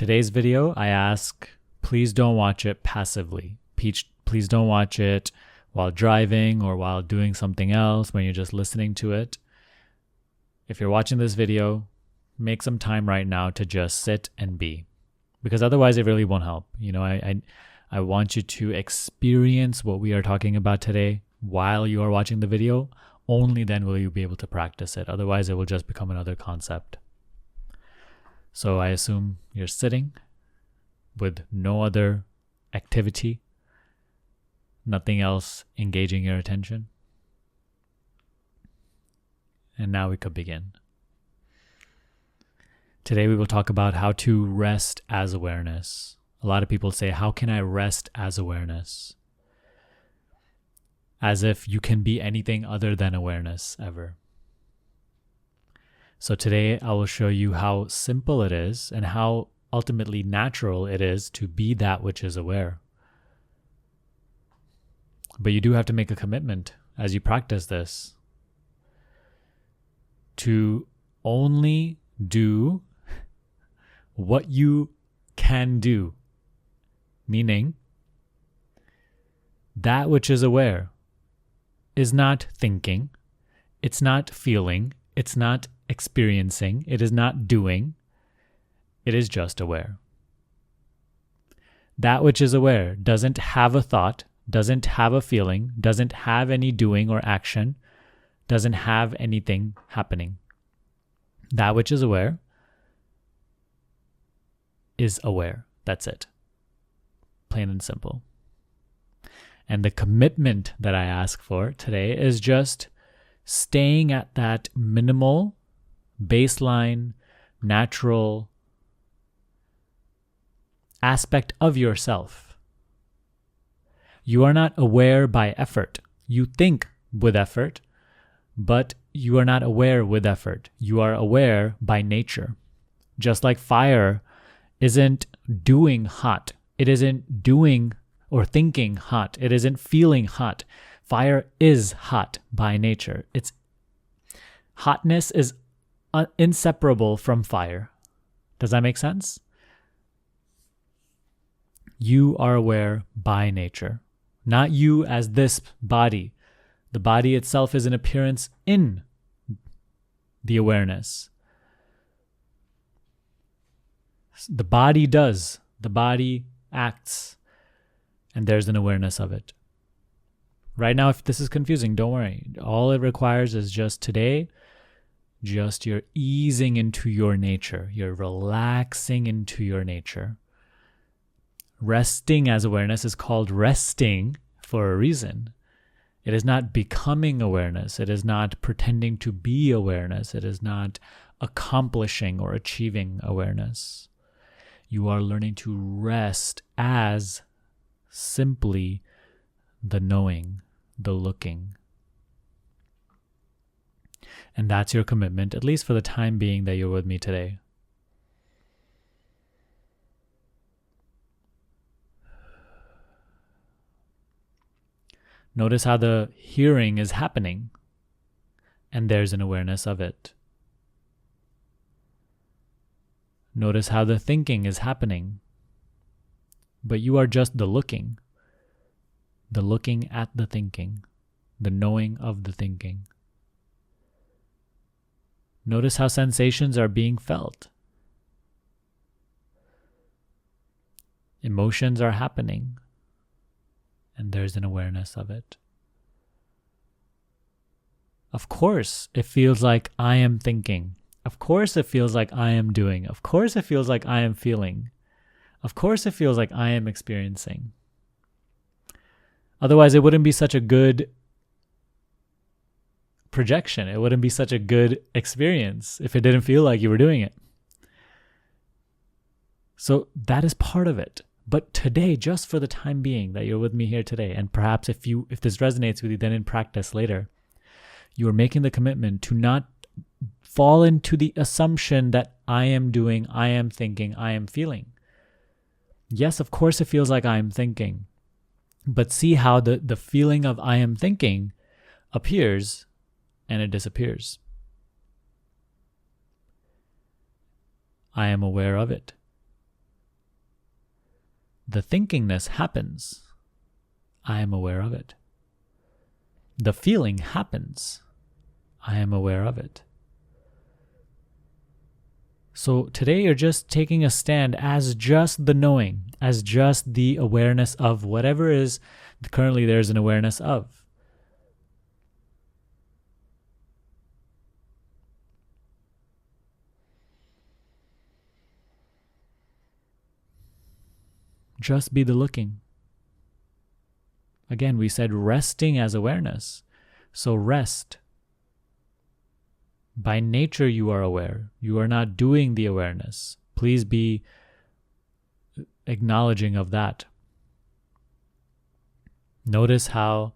today's video, I ask, please don't watch it passively. Please don't watch it while driving or while doing something else when you're just listening to it. If you're watching this video, make some time right now to just sit and be, because otherwise it really won't help. I want you to experience what we are talking about today while you are watching the video. Only then will you be able to practice it. Otherwise, it will just become another concept. So I assume you're sitting with no other activity, nothing else engaging your attention. And now we could begin. Today we will talk about how to rest as awareness. A lot of people say, how can I rest as awareness? As if you can be anything other than awareness ever. So today I will show you how simple it is and how ultimately natural it is to be that which is aware. But you do have to make a commitment as you practice this to only do what you can do. Meaning, that which is aware is not thinking, it's not feeling, it's not experiencing, it is not doing, it is just aware. That which is aware doesn't have a thought, doesn't have a feeling, doesn't have any doing or action, doesn't have anything happening. That which is aware is aware. That's it. Plain and simple. And the commitment that I ask for today is just staying at that minimal, baseline, natural aspect of yourself. You are not aware by effort. You think with effort, but you are not aware with effort. You are aware by nature. Just like fire isn't doing hot. It isn't doing or thinking hot. It isn't feeling hot. Fire is hot by nature. Hotness is inseparable from fire. Does that make sense? You are aware by nature, not you as this body. The body itself is an appearance in the awareness. The body does. The body acts. And there's an awareness of it. Right now, if this is confusing, don't worry. All it requires is just today, just you're easing into your nature. You're relaxing into your nature. Resting as awareness is called resting for a reason. It is not becoming awareness. It is not pretending to be awareness. It is not accomplishing or achieving awareness. You are learning to rest as simply the knowing, the looking. And that's your commitment, at least for the time being that you're with me today. Notice how the hearing is happening, and there's an awareness of it. Notice how the thinking is happening, but you are just the looking at the thinking, the knowing of the thinking. Notice how sensations are being felt. Emotions are happening, and there's an awareness of it. Of course, it feels like I am thinking. Of course, it feels like I am doing. Of course, it feels like I am feeling. Of course, it feels like I am experiencing. Otherwise, it wouldn't be such a good projection. It wouldn't be such a good experience if it didn't feel like you were doing it. So that is part of it. But today, just for the time being that you're with me here today, and perhaps if this resonates with you, then in practice later, you are making the commitment to not fall into the assumption that I am doing, I am thinking, I am feeling. Yes, of course it feels like I am thinking, but see how the feeling of I am thinking appears and it disappears. I am aware of it. The thinkingness happens. I am aware of it. The feeling happens. I am aware of it. So today you're just taking a stand as just the knowing, as just the awareness of whatever is currently there's an awareness of. Just be the looking. Again, we said resting as awareness. So rest. By nature, you are aware. You are not doing the awareness. Please be acknowledging of that. Notice how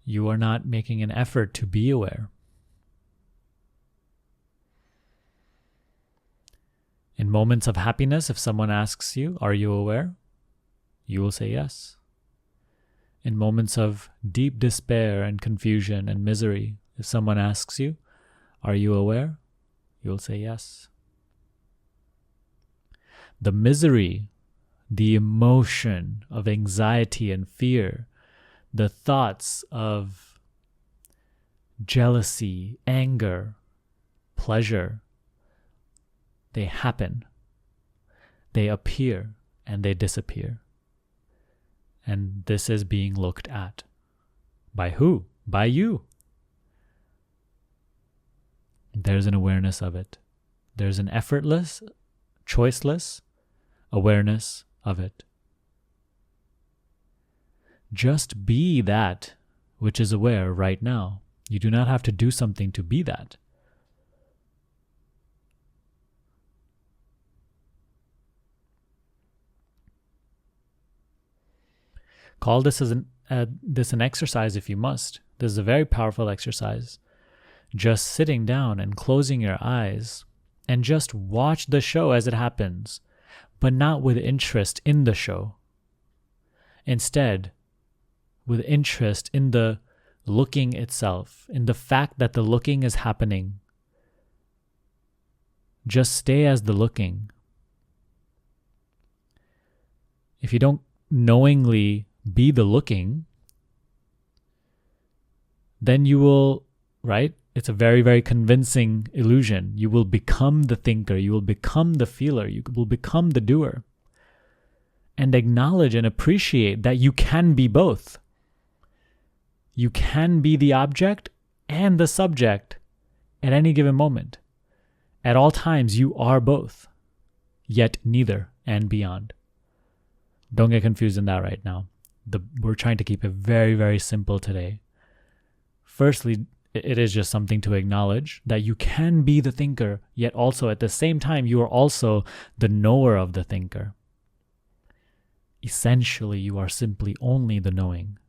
you are not making an effort to be aware. In moments of happiness, if someone asks you, "Are you aware?" you will say yes. In moments of deep despair and confusion and misery, if someone asks you, "Are you aware?" you'll say yes. The misery, the emotion of anxiety and fear, the thoughts of jealousy, anger, pleasure, they happen, they appear, and they disappear. And this is being looked at. By who? By you. There's an awareness of it. There's an effortless, choiceless awareness of it. Just be that which is aware right now. You do not have to do something to be that. Call this as an exercise if you must. This is a very powerful exercise. Just sitting down and closing your eyes and just watch the show as it happens, but not with interest in the show. Instead, with interest in the looking itself, in the fact that the looking is happening. Just stay as the looking. If you don't knowingly be the looking, then you will, right? It's a very, very convincing illusion. You will become the thinker. You will become the feeler. You will become the doer. And acknowledge and appreciate that you can be both. You can be the object and the subject at any given moment. At all times, you are both, yet neither and beyond. Don't get confused in that right now. We're trying to keep it very, very simple today. Firstly, it is just something to acknowledge that you can be the thinker, yet also at the same time, you are also the knower of the thinker. Essentially, you are simply only the knowing.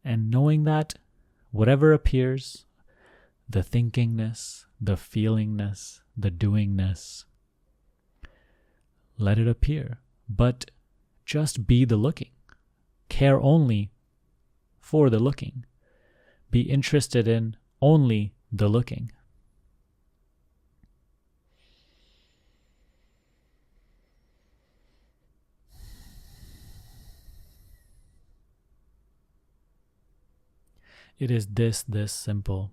And knowing that whatever appears, the thinkingness, the feelingness, the doingness, let it appear. But just be the looking. Care only for the looking. Be interested in only the looking. It is this simple.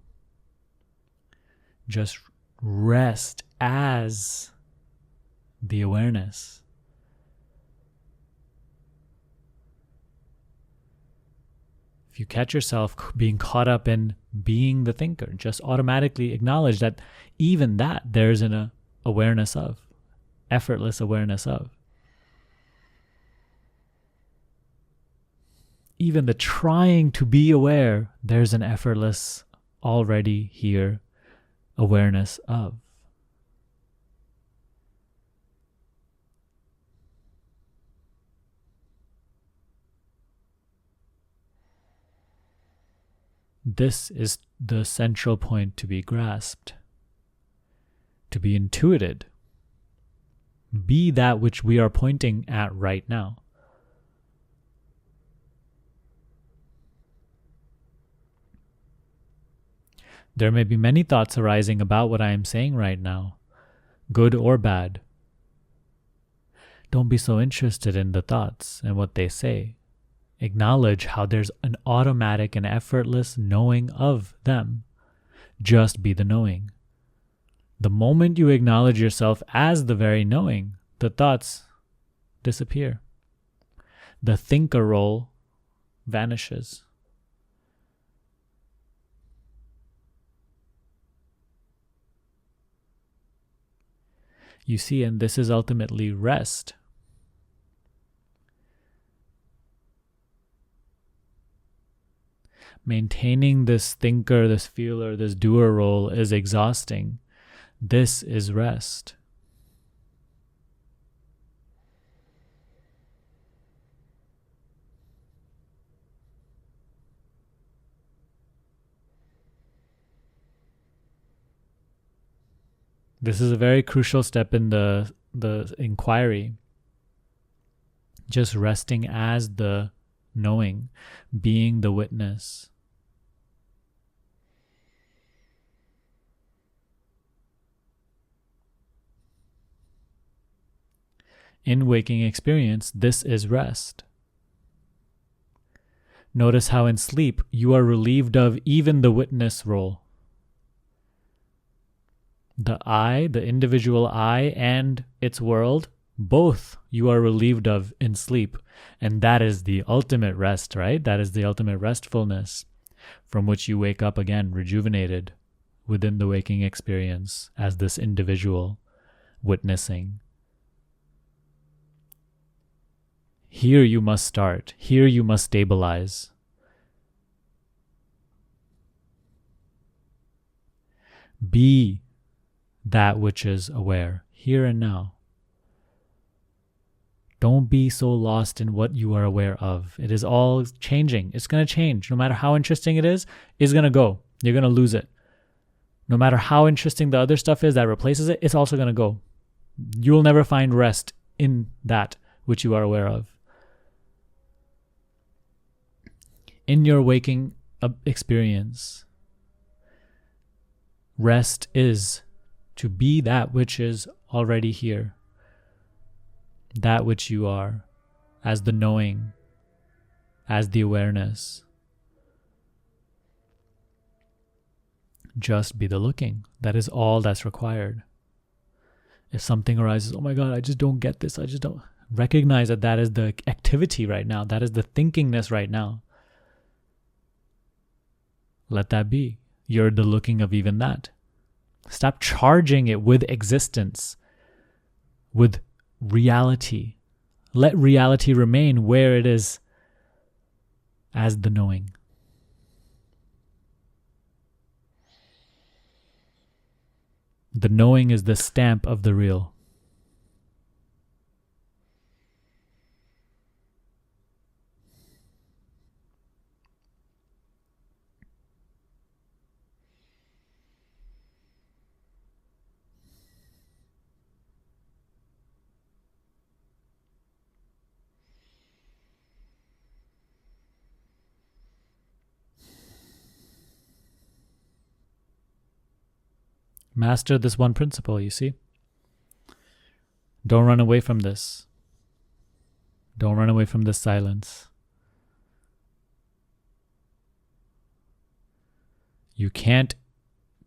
Just rest as the awareness. If you catch yourself being caught up in being the thinker, just automatically acknowledge that even that there's an awareness of, effortless awareness of. Even the trying to be aware, there's an effortless, already here awareness of. This is the central point to be grasped, to be intuited. Be that which we are pointing at right now. There may be many thoughts arising about what I am saying right now, good or bad. Don't be so interested in the thoughts and what they say. Acknowledge how there's an automatic and effortless knowing of them. Just be the knowing. The moment you acknowledge yourself as the very knowing, the thoughts disappear. The thinker role vanishes. You see, and this is ultimately rest. Maintaining this thinker, this feeler, this doer role is exhausting. This is rest. This is a very crucial step in the inquiry. Just resting as the knowing, being the witness. In waking experience, this is rest. Notice how in sleep you are relieved of even the witness role. The I, the individual I, and its world, both you are relieved of in sleep. And that is the ultimate rest, right? That is the ultimate restfulness from which you wake up again, rejuvenated within the waking experience as this individual witnessing. Here you must start. Here you must stabilize. Be that which is aware, here and now. Don't be so lost in what you are aware of. It is all changing. It's going to change. No matter how interesting it is, it's going to go. You're going to lose it. No matter how interesting the other stuff is that replaces it, it's also going to go. You will never find rest in that which you are aware of. In your waking experience, rest is to be that which is already here, that which you are, as the knowing, as the awareness. Just be the looking. That is all that's required. If something arises, oh my God, I just don't get this. I just don't. Recognize that that is the activity right now. That is the thinkingness right now. Let that be. You're the looking of even that. Stop charging it with existence, with reality. Let reality remain where it is as the knowing. The knowing is the stamp of the real. Master this one principle, you see? Don't run away from this. Don't run away from this silence. You can't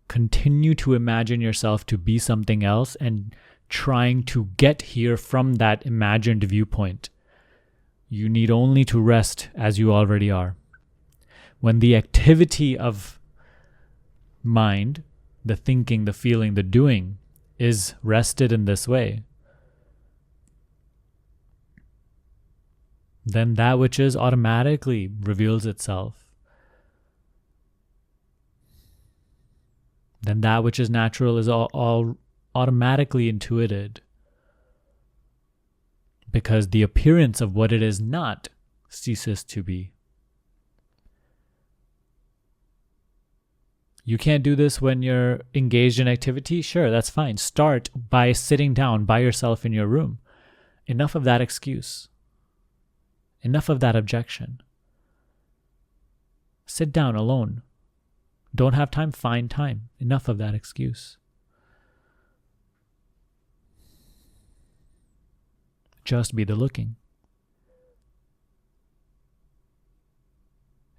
continue to imagine yourself to be something else and trying to get here from that imagined viewpoint. You need only to rest as you already are. When the activity of mind, the thinking, the feeling, the doing, is rested in this way, then that which is automatically reveals itself. Then that which is natural is all automatically intuited, because the appearance of what it is not ceases to be. You can't do this when you're engaged in activity? Sure, that's fine. Start by sitting down by yourself in your room. Enough of that excuse. Enough of that objection. Sit down alone. Don't have time? Find time. Enough of that excuse. just be the looking.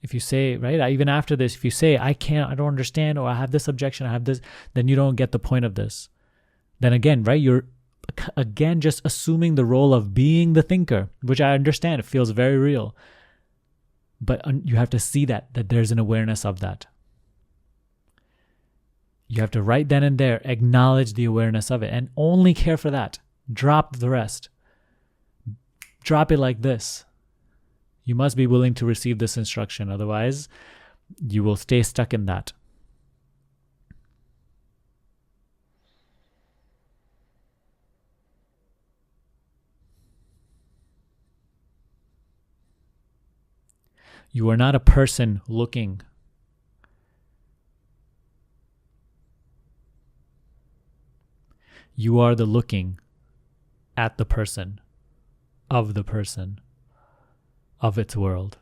If you say, right, even after this, if you say, I don't understand, or I have this objection, I have this, then you don't get the point of this. Then again, right, you're again just assuming the role of being the thinker, which I understand, it feels very real. But you have to see that there's an awareness of that. You have to right then and there acknowledge the awareness of it and only care for that. Drop the rest. Drop it like this. You must be willing to receive this instruction. Otherwise, you will stay stuck in that. You are not a person looking. You are the looking at the person, of its world.